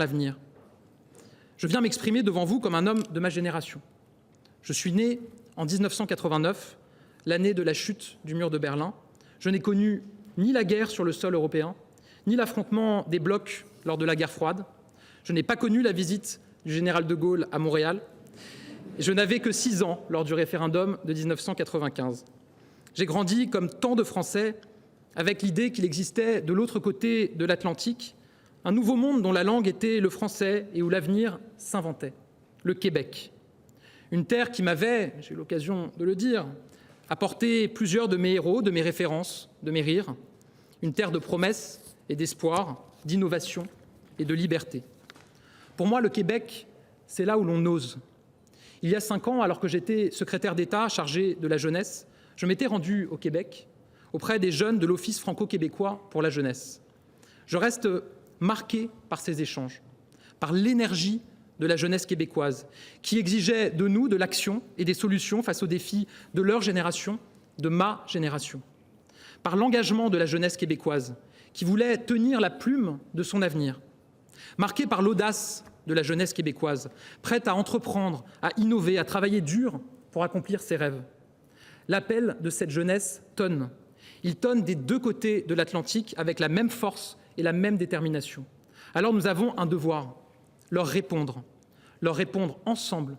l'avenir. Je viens m'exprimer devant vous comme un homme de ma génération. Je suis né en 1989, l'année de la chute du mur de Berlin. Je n'ai connu ni la guerre sur le sol européen, ni l'affrontement des blocs lors de la guerre froide. Je n'ai pas connu la visite du général de Gaulle à Montréal. Et je n'avais que 6 ans lors du référendum de 1995. J'ai grandi, comme tant de Français, avec l'idée qu'il existait de l'autre côté de l'Atlantique un nouveau monde dont la langue était le français et où l'avenir s'inventait, le Québec. Une terre qui m'avait, j'ai eu l'occasion de le dire, apporté plusieurs de mes héros, de mes références, de mes rires. Une terre de promesses et d'espoir, d'innovation et de liberté. Pour moi, le Québec, c'est là où l'on ose. Il y a 5 ans, alors que j'étais secrétaire d'État chargé de la jeunesse, je m'étais rendu au Québec auprès des jeunes de l'Office franco-québécois pour la jeunesse. Je reste marqué par ces échanges, par l'énergie de la jeunesse québécoise, qui exigeait de nous de l'action et des solutions face aux défis de leur génération, de ma génération, par l'engagement de la jeunesse québécoise, qui voulait tenir la plume de son avenir, marqué par l'audace de la jeunesse québécoise, prête à entreprendre, à innover, à travailler dur pour accomplir ses rêves. L'appel de cette jeunesse tonne. Il tonne des 2 côtés de l'Atlantique avec la même force et la même détermination. Alors nous avons un devoir, leur répondre ensemble,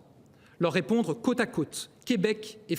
leur répondre côte à côte, Québec et